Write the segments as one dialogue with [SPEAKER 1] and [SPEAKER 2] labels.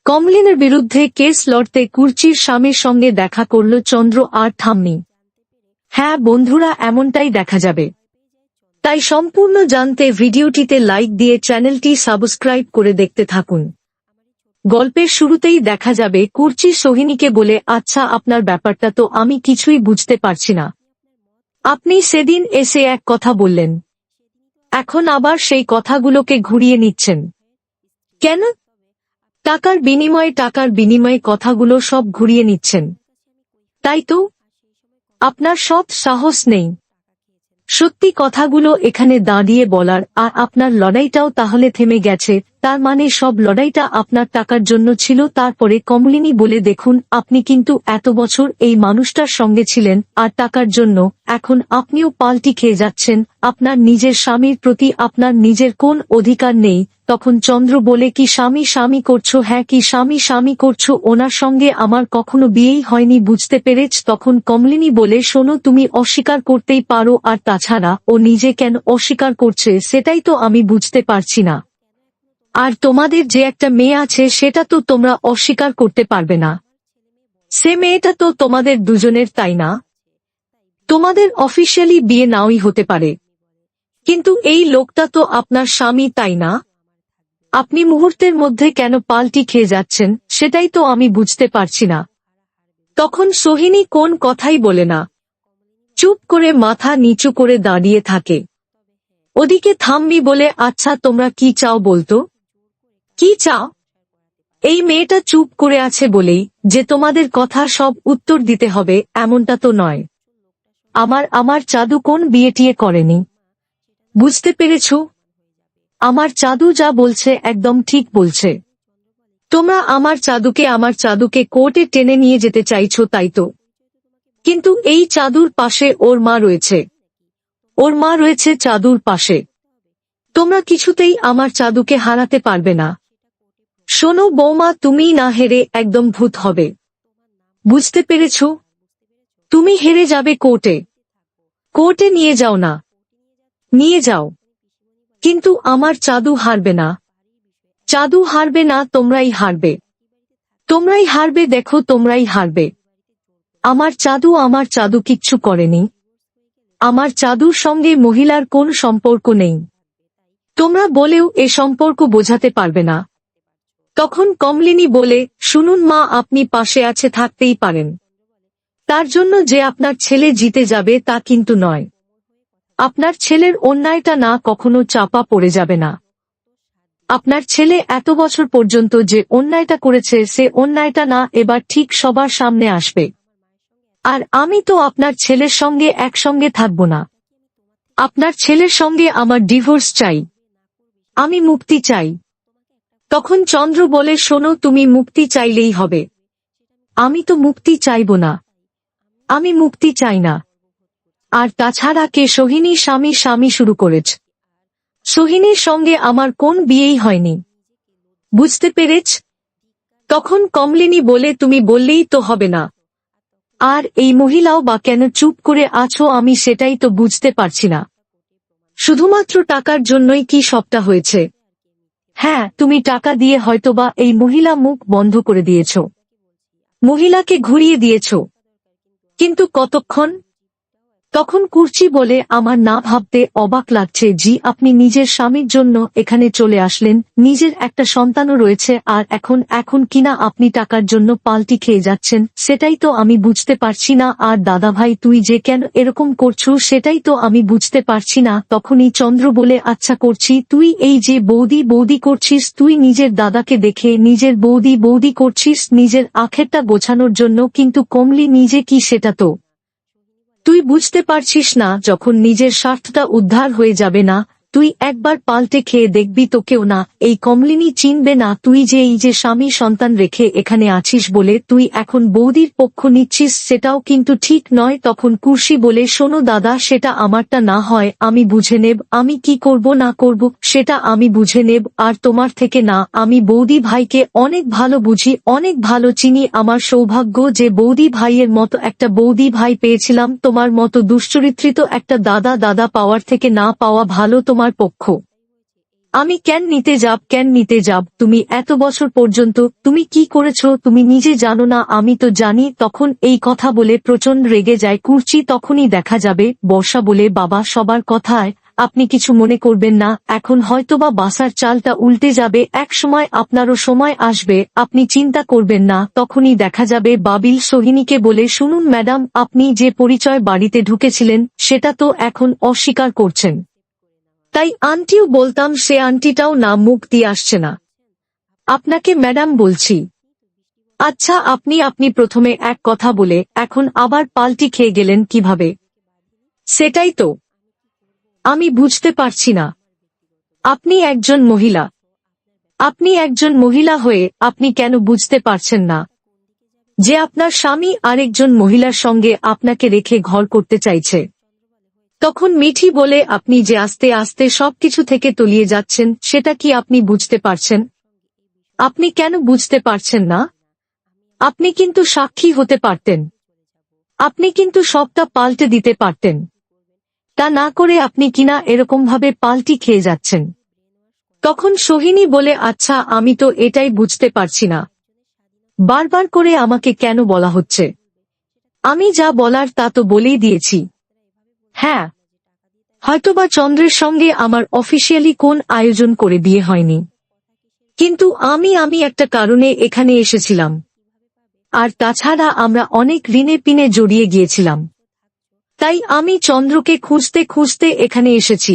[SPEAKER 1] কমলিনের বিরুদ্ধে কেস লড়তে কুর্চির স্বামীর সঙ্গে দেখা করল চন্দ্র আর ঠাম্মি। হ্যাঁ বন্ধুরা, এমনটাই দেখা যাবে। তাই সম্পূর্ণ জানতে ভিডিওটিতে লাইক দিয়ে চ্যানেলটি সাবস্ক্রাইব করে দেখতে থাকুন। গল্পের শুরুতেই দেখা যাবে কুর্চি সোহিনীকে বলে, আচ্ছা আপনার ব্যাপারটা তো আমি কিছুই বুঝতে পারছি না। আপনি সেদিন এসে এক কথা বললেন, এখন আবার সেই কথাগুলোকে ঘুরিয়ে নিচ্ছেন কেন? টাকার বিনিময়ে কথাগুলো সব ঘুরিয়ে নিচ্ছেন, তাই তো? আপনার সৎ সাহস নেই সত্যি কথাগুলো এখানে দাঁড়িয়ে বলার, আর আপনার লড়াইটাও তাহলে থেমে গেছে। তার মানে সব লড়াইটা আপনার টাকার জন্য ছিল। তারপরে কমলিনী বলে, দেখুন আপনি কিন্তু এত বছর এই মানুষটার সঙ্গে ছিলেন আর টাকার জন্য এখন আপনিও পাল্টি খেয়ে যাচ্ছেন। আপনার নিজের স্বামীর প্রতি আপনার নিজের কোন অধিকার নেই? তখন চন্দ্র বলে, কি স্বামী করছো? হ্যাঁ, কি স্বামী করছো? ওনার সঙ্গে আমার কখনো বিয়েই হয়নি, বুঝতে পেরেছ? তখন কমলিনী বলে, শোনো, তুমি অস্বীকার করতেই পারো, আর তাছাড়া ও নিজে কেন অস্বীকার করছে সেটাই তো আমি বুঝতে পারছি না। আর তোমাদের যে একটা মেয়ে আছে সেটা তো তোমরা অস্বীকার করতে পারবে না। সে মেয়েটা তো তোমাদের দুজনের, তাই না? তোমাদের অফিসিয়ালি বিয়ে নাওই হতে পারে, কিন্তু এই লোকটা তো আপনার স্বামী, তাই না? আপনি মুহূর্তের মধ্যে কেন পাল্টি খেয়ে যাচ্ছেন সেটাই তো আমি বুঝতে পারছি না। তখন সোহিনী কোন কথাই বলে না, চুপ করে মাথা নিচু করে দাঁড়িয়ে থাকে। ওদিকে থাম্মি বলে, আচ্ছা তোমরা কি চাও বলতো? কি চাও? এই মেয়েটা চুপ করে আছে বলেই যে তোমাদের কথা সব উত্তর দিতে হবে এমনটা তো নয়। আমার চাঁদু কোন বিয়ে টিয়ে করেনি, বুঝতে পেরেছ? আমার চাঁদু যা বলছে একদম ঠিক বলছে। তোমরা আমার চাঁদুকে কোর্টে টেনে নিয়ে যেতে চাইছো, তাই তো? কিন্তু এই চাঁদুর পাশে ওর মা রয়েছে, ওর মা রয়েছে চাঁদুর পাশে। তোমরা কিছুতেই আমার চাঁদুকে হারাতে পারবে না। শোনো বৌমা, তুমি না হেরে একদম ভূত হবে, বুঝতে পেরেছ? তুমি হেরে যাবে কোর্টে নিয়ে যাও না, নিয়ে যাও, কিন্তু আমার চাঁদু হারবে না। চাঁদু হারবে না, তোমরাই হারবে, দেখো তোমরাই হারবে। আমার চাঁদু কিচ্ছু করেনি। আমার চাঁদুর সঙ্গে মহিলার কোন সম্পর্ক নেই। তোমরা বলেও এ সম্পর্ক বোঝাতে পারবে না। তখন কমলিনী বলে, শুনুন মা, আপনি পাশে আছে থাকতেই পারেন, তার জন্য যে আপনার ছেলে জিতে যাবে তা কিন্তু নয়। আপনার ছেলের অন্যায়টা না কখনো চাপা পড়ে যাবে না। আপনার ছেলে এত বছর পর্যন্ত যে অন্যায়টা করেছে সে অন্যায়টা না এবার ঠিক সবার সামনে আসবে। আর আমি তো আপনার ছেলের সঙ্গে একসঙ্গে থাকব না। আপনার ছেলের সঙ্গে আমার ডিভোর্স চাই, আমি মুক্তি চাই। তখন চন্দ্র বলে, শোনো, তুমি মুক্তি চাইলেই হবে। আমি তো মুক্তি চাইব না, আমি মুক্তি চাই না। আর তাছাড়া কে সোহিনী স্বামী শুরু করেছ? সোহিনীর সঙ্গে আমার কোন বিয়েই হয়নি, বুঝতে পেরেছ? তখন কমলিনী বলে, তুমি বললেই তো হবে না। আর এই মহিলাও বা কেন চুপ করে আছো আমি সেটাই তো বুঝতে পারছি না। শুধুমাত্র টাকার জন্যই কি সবটা হয়েছে? হ্যাঁ, তুমি টাকা দিয়ে হয়তোবা এই মহিলা মুখ বন্ধ করে দিয়েছ, মহিলাকে ঘুরিয়ে দিয়েছ, কিন্তু কতক্ষণ? তখন কুর্চি বলে, আমার না ভাবতে অবাক লাগছে জি, আপনি নিজের স্বামীর জন্য এখানে চলে আসলেন, নিজের একটা সন্তানও রয়েছে, আর এখন কিনা আপনি টাকার জন্য পাল্টি খেয়ে যাচ্ছেন, সেটাই তো আমি বুঝতে পারছি না। আর দাদাভাই, তুই যে কেন এরকম করছো সেটাই তো আমি বুঝতে পারছি না। তখনই চন্দ্র বলে, আচ্ছা করছি, তুই এই যে বৌদি করছিস, তুই নিজের দাদাকে দেখে নিজের বৌদি করছিস নিজের আখেরটা গোছানোর জন্য, কিন্তু কমলি নিজে কি সেটা তো তুই বুঝতে পারছিস না? যখন নিজের স্বার্থটা উদ্ধার হয়ে যাবে না, তুই একবার পাল্টে খেয়ে দেখবি তো কেউ না এই কমলিনী চিনবে না। তুই যে এই যে স্বামী সন্তান রেখে এখানে আছিস বলে তুই এখন বৌদির পক্ষ নিচ্ছিস, সেটাও কিন্তু ঠিক নয়। তখন কুর্সি বলে, শোনো দাদা, সেটা আমারটা না হয় আমি বুঝে নেব, আমি কি করব না করব সেটা আমি বুঝে নেব। আর তোমার থেকে না, আমি বৌদি ভাইকে অনেক ভালো বুঝি, অনেক ভালো চিনি। আমার সৌভাগ্য যে বৌদি ভাইয়ের মতো একটা বৌদি ভাই পেয়েছিলাম। তোমার মতো দুশ্চরিত্রিত একটা দাদা পাওয়ার থেকে না পাওয়া ভালো তোমার পক্ষ। আমি কেন নিতে যাব তুমি এত বছর পর্যন্ত তুমি কি করেছো তুমি নিজে জানো না আমি তো জানি। তখন এই কথা বলে প্রচন্ড রেগে যায় কুর্চি। তখনই দেখা যাবে বর্ষা বলে বাবা সবার কথায় আপনি কিছু মনে করবেন না, এখন হয়তোবা বাসার চালটা উল্টে যাবে, এক সময় আপনারও সময় আসবে, আপনি চিন্তা করবেন না। তখনই দেখা যাবে বাবিল সোহিনীকে বলে শুনুন ম্যাডাম, আপনি যে পরিচয় বাড়িতে ঢুকেছিলেন সেটা তো এখন অস্বীকার করছেন, তাই আন্টিও বলতাম সে আন্টিটাও না মুখ দিয়ে আসছে না, আপনাকে ম্যাডাম বলছি। আচ্ছা আপনি প্রথমে এক কথা বলে এখন আবার পাল্টি খেয়ে গেলেন কিভাবে? সেটাই তো আমি বুঝতে পারছি না। আপনি একজন মহিলা, আপনি একজন মহিলা হয়ে আপনি কেন বুঝতে পারছেন না যে আপনার স্বামী আরেকজন মহিলার সঙ্গে আপনাকে রেখে ঘর করতে চাইছে? তখন মিঠি বলে আপনি যে আস্তে আস্তে সবকিছু থেকে তলিয়ে যাচ্ছেন সেটা কি আপনি বুঝতে পারছেন? আপনি কেন বুঝতে পারছেন না? আপনি কিন্তু সাক্ষী হতে পারতেন, আপনি কিন্তু সবটা পাল্টে দিতে পারতেন, তা না করে আপনি কিনা এরকম ভাবে পাল্টি খেয়ে যাচ্ছেন। তখন সোহিনী বলে আচ্ছা আমি তো এটাই বুঝতে পারছি না, বারবার করে আমাকে কেন বলা হচ্ছে? আমি যা বলার তা তো বলেই দিয়েছি। হ্যাঁ, হয়তোবা চন্দ্রের সঙ্গে আমার অফিসিয়ালি কোন আয়োজন করে বিয়ে হয়নি, কিন্তু আমি একটা কারণে এখানে এসেছিলাম, আর তাছাড়া আমরা অনেক ঋণে পিনে জড়িয়ে গিয়েছিলাম, তাই আমি চন্দ্রকে খুঁজতে খুঁজতে এখানে এসেছি।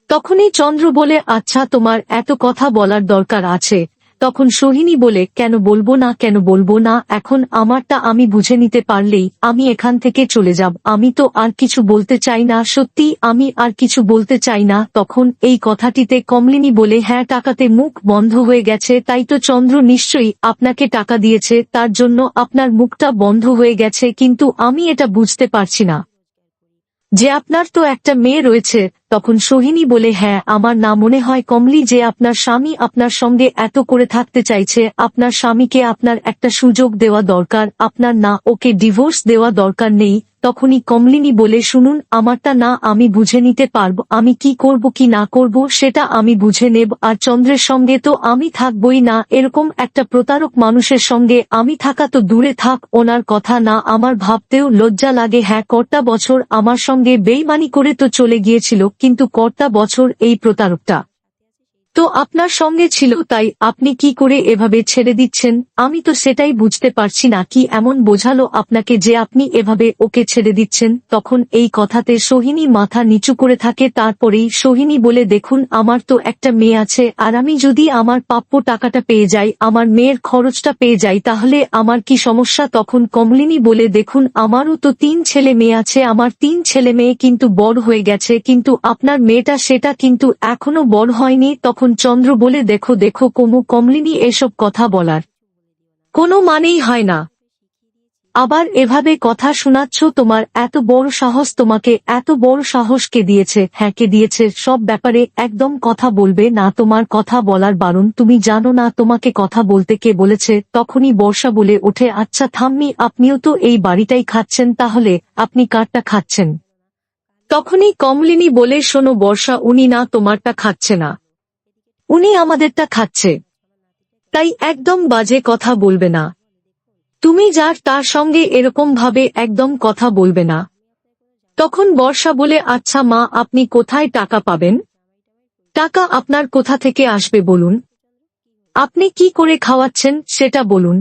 [SPEAKER 1] তখনই চন্দ্র বলে আচ্ছা তোমার এত কথা বলার দরকার আছে? তখন সোহিনী বলে কেন বলবো না, এখন আমারটা আমি বুঝে নিতে পারলেই আমি এখান থেকে চলে যাব, আমি তো আর কিছু বলতে চাই না, সত্যি আমি আর কিছু বলতে চাই না। তখন এই কথাটিতে কমলিনী বলে হ্যাঁ টাকাতে মুখ বন্ধ হয়ে গেছে, তাই তো চন্দ্র নিশ্চয়ই আপনাকে টাকা দিয়েছে, তার জন্য আপনার মুখটা বন্ধ হয়ে গেছে, কিন্তু আমি এটা বুঝতে পারছি না যে আপনার তো একটা মেয়ে রয়েছে। তখন সোহিনী বলে হ্যাঁ আমার না মনে হয় কমলি যে আপনার স্বামী আপনার সঙ্গে এত করে থাকতে চাইছে, আপনার স্বামীকে আপনার একটা সুযোগ দেওয়া দরকার, আপনার না ওকে ডিভোর্স দেওয়া দরকার নেই। তখনই কমলিনী বলে শুনুন আমারটা না আমি বুঝে নিতে পারব, আমি কি করব কি না করব সেটা আমি বুঝে নেব, আর চন্দ্রের সঙ্গে তো আমি থাকবই না, এরকম একটা প্রতারক মানুষের সঙ্গে আমি থাকা তো দূরে থাক, ওনার কথা না আমার ভাবতেও লজ্জা লাগে। হ্যাঁ কটা বছর আমার সঙ্গে বেইমানি করে তো চলে গিয়েছিল, কিন্তু কটা বছর এই প্রতারকটা তো আপনার সঙ্গে ছিল, তাই আপনি কি করে এভাবে ছেড়ে দিচ্ছেন? আমি তো সেটাই বুঝতে পারছি না, কি এমন বোঝালো আপনাকে যে আপনি এভাবে ওকে ছেড়ে দিচ্ছেন? তখন এই কথাতে সোহিনী মাথা নিচু করে থাকে। তারপরেই সোহিনী বলে দেখুন আমার তো একটা মেয়ে আছে, আর আমি যদি আমার প্রাপ্য টাকাটা পেয়ে যাই, আমার মেয়ের খরচটা পেয়ে যাই, তাহলে আমার কি সমস্যা? তখন কমলিনী বলে দেখুন আমারও তো 3 ছেলে মেয়ে আছে, আমার 3 ছেলে মেয়ে কিন্তু বড় হয়ে গেছে, কিন্তু আপনার মেয়েটা সেটা কিন্তু এখনো বড় হয়নি। তখন চন্দ্র বলে দেখো কমলিনী এসব কথা বলার কোনো মানেই হয় না, আবার এভাবে কথা শোনাচ্ছ, তোমার এত বড় সাহস, তোমাকে এত বড় সাহস কে দিয়েছে? হ্যাঁ কে দিয়েছে? সব ব্যাপারে একদম কথা বলবে না, তোমার কথা বলার বারণ, তুমি জানো না তোমাকে কথা বলতে কে বলেছে? তখনই বর্ষা বলে ওঠে আচ্ছা থাম্মি আপনিও তো এই বাড়িটাই খাচ্ছেন, তাহলে আপনি কারটা খাচ্ছেন? তখনই কমলিনী বলে শোনো বর্ষা, উনি না তোমারটা খাচ্ছে না, উনি আমাদেরটা খাচ্ছে, তাই একদম বাজে কথা বলবে না, তুমি যার তার সঙ্গে এরকম ভাবে একদম কথা বলবে না। তখন বর্ষা বলে আচ্ছা মা আপনি কোথায় টাকা পাবেন? টাকা আপনার কোথা থেকে আসবে বলুন, আপনি কি করে খাওয়াচ্ছেন সেটা বলুন।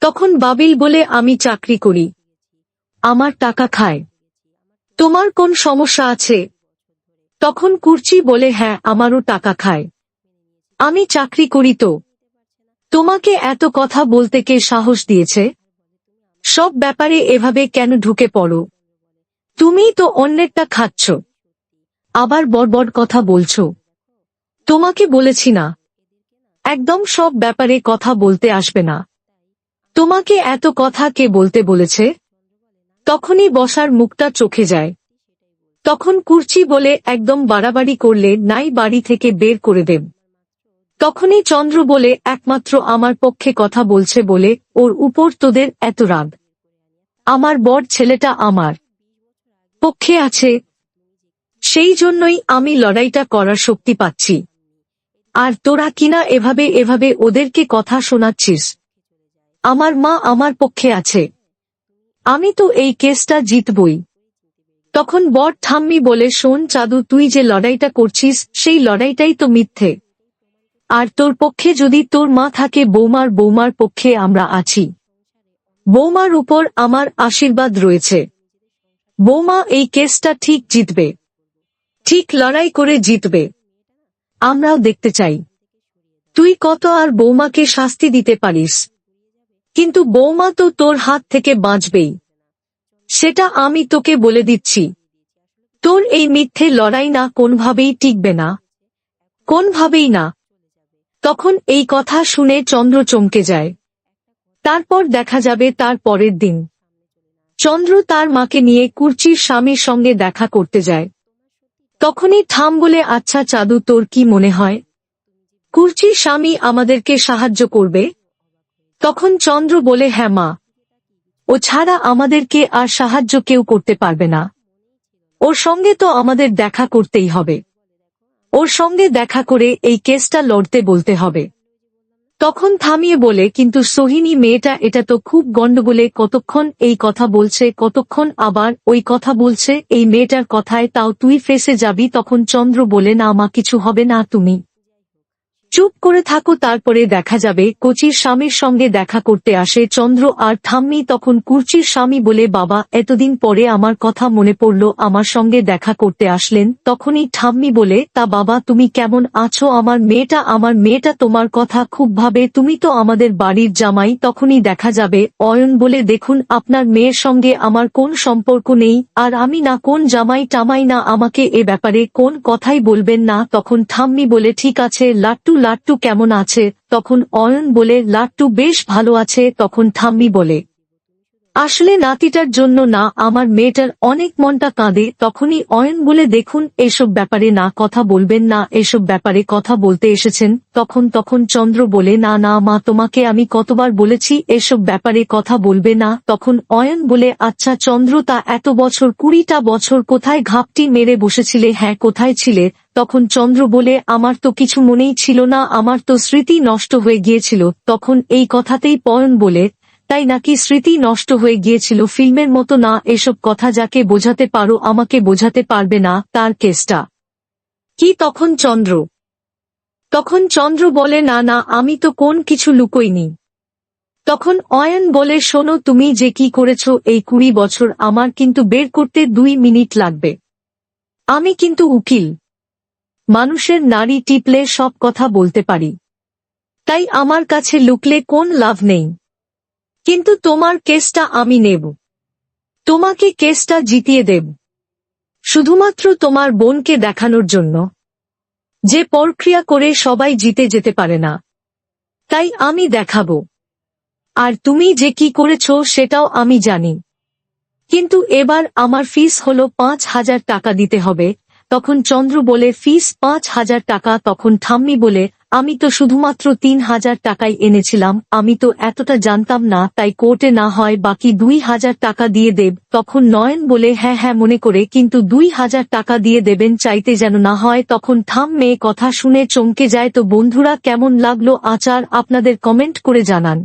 [SPEAKER 1] তখন বাবিল বলে আমি চাকরি করি, আমার টাকা খায়, তোমার কোন সমস্যা আছে? তখন কুর্চি বলে হ্যাঁ আমারও টাকা খায়, আমি চাকরি করি, তো তোমাকে এত কথা বলতে কে সাহস দিয়েছে? সব ব্যাপারে এভাবে কেন ঢুকে পড়ো? তুমি তো অন্যেরটা খাচ্ছ, আবার বড় কথা বলছো, তোমাকে বলেছি না একদম সব ব্যাপারে কথা বলতে আসবে না, তোমাকে এত কথা কে বলতে বলেছে? তখনই বসার মুখটা চোখে যায়। তখন কুর্চি বলে একদম বাড়াবাড়ি করলে নাই বাড়ি থেকে বের করে দেব। তখনই চন্দ্র বলে একমাত্র আমার পক্ষে কথা বলছে বলে ওর উপর তোদের এত রাগ, আমার বড় ছেলেটা আমার পক্ষে আছে, সেই জন্যই আমি লড়াইটা করার শক্তি পাচ্ছি। আর তোরা কিনা এভাবে এভাবে ওদেরকে কথা শোনাচ্ছিস। আমার মা আমার পক্ষে আছে, আমি তো এই কেসটা জিতবই। তখন বর ঠাম্মি বলে, শোন চাঁদু, তুই যে লড়াইটা করছিস সেই লড়াইটাই তো মিথ্যে। আর তোর পক্ষে যদি তোর মা থাকে, বৌমার পক্ষে আমরা আছি। বৌমার উপর আমার আশীর্বাদ রয়েছে। বৌমা এই কেসটা ঠিক জিতবে, ঠিক লড়াই করে জিতবে। আমরাও দেখতে চাই তুই কত আর বৌমাকে শাস্তি দিতে পারিস। কিন্তু বৌমা তো তোর হাত থেকে বাঁচবেই, সেটা আমি তোকে বলে দিচ্ছি। তোর এই মিথ্যে লড়াই না কোনভাবেই টিকবে না, কোনভাবেই না। তখন এই কথা শুনে চন্দ্র চমকে যায়। তারপর দেখা যাবে তার পরের দিন চন্দ্র তার মাকে নিয়ে কুর্চির স্বামীর সঙ্গে দেখা করতে যায়। তখনই ঠাম বলে, আচ্ছা চাঁদু, তোর কি মনে হয় কুর্চির স্বামী আমাদেরকে সাহায্য করবে? তখন চন্দ্র বলে, হ্যাঁ মা, ও ছাড়া আমাদেরকে আর সাহায্য কেউ করতে পারবে না। ওর সঙ্গে তো আমাদের দেখা করতেই হবে, ওর সঙ্গে দেখা করে এই কেসটা লড়তে বলতে হবে। তখন থামিয়ে বলে, কিন্তু সোহিনী মেয়েটা, এটা তো খুব গন্ডগোলে, কতক্ষণ এই কথা বলছে, কতক্ষণ আবার ওই কথা বলছে, এই মেয়েটার কথায় তাও তুই ফেঁসে যাবি। তখন চন্দ্র বলে, না মা, কিছু হবে না, তুমি চুপ করে থাকো। তারপরে দেখা যাবে কোচির স্বামীর সঙ্গে দেখা করতে আসে চন্দ্র আর ঠাম্মি। তখন কুর্চির স্বামী বলে, বাবা, এতদিন পরে আমার কথা মনে পড়ল, আমার সঙ্গে দেখা করতে আসলেন। তখনই ঠাম্মি বলে, তা বাবা, তুমি কেমন আছো? আমার মেয়েটা তোমার কথা খুব ভাবে, তুমি তো আমাদের বাড়ির জামাই। তখনই দেখা যাবে অয়ন বলে, দেখুন, আপনার মেয়ের সঙ্গে আমার কোন সম্পর্ক নেই, আর আমি না কোন জামাই টামাই না, আমাকে এ ব্যাপারে কোন কথাই বলবেন না। তখন ঠাম্মি বলে, ঠিক আছে, লাট্টু কেমন আছে? তখন অয়ন বলে, লাট্টু বেশ ভালো আছে। তখন ঠাম্মি বলে, আসলে নাতিটার জন্য না, আমার মেয়েটার অনেক মনটা কাঁদে। তখনই অয়ন বলে, দেখুন, এসব ব্যাপারে না কথা বলবেন না, এসব ব্যাপারে কথা বলতে এসেছেন তখন চন্দ্র বলে, না না মা, তোমাকে আমি কতবার বলেছি এসব ব্যাপারে কথা বলবে না। তখন অয়ন বলে, আচ্ছা চন্দ্র, তা এত বছর, 20টা বছর কোথায় ঘাপটি মেরে বসেছিলে? হ্যাঁ, কোথায় ছিলে? তখন চন্দ্র বলে, আমার তো কিছু মনেই ছিল না, আমার তো স্মৃতি নষ্ট হয়ে গিয়েছিল। তখন এই কথাতেই অয়ন বলে, তাই নাকি? স্মৃতি নষ্ট হয়ে গিয়েছিল? ফিল্মের মতো না এসব কথা, যাকে বোঝাতে পারো আমাকে বোঝাতে পারবে না, তার কেসটা কি? তখন চন্দ্র বলে, না না, আমি তো কোন কিছু লুকোইনি। তখন অয়ন বলে, শোনো, তুমি যে কি করেছো এই 20 বছর, আমার কিন্তু বের করতে 2 মিনিট লাগবে। আমি কিন্তু উকিল, মানুষের নাড়ি টিপলে সব কথা বলতে পারি, তাই আমার কাছে লুকলে কোন লাভ নেই। কিন্তু তোমার কেসটা আমি নেব, তোমাকে কেসটা জিতিয়ে দেব, শুধুমাত্র তোমার বোনকে দেখানোর জন্য যে প্রক্রিয়া করে সবাই জিতে যেতে পারে না, তাই আমি দেখাবো। আর তুমি যে কি করেছো সেটাও আমি জানি, কিন্তু এবার আমার ফিস হলো 5,000 টাকা দিতে হবে। তখন চন্দ্র বলে, ফিস 5,000 টাকা? তখন ঠাম্মি বলে, আমি তো শুধুমাত্র 3,000 টাকাই এনেছিলাম, আমি তো এতটা জানতাম না, তাই কোর্টে না হয় বাকি 2,000 টাকা দিয়ে দেব। তখন নয়ন বলে, হ্যাঁ হ্যাঁ, মনে করে, কিন্তু 2,000 টাকা দিয়ে দেবেন, চাইতে যেন না হয়। তখন ঠাম্মি কথা শুনে চমকে যায়। তো বন্ধুরা, কেমন লাগলো আচার আপনাদের কমেন্ট করে জানান।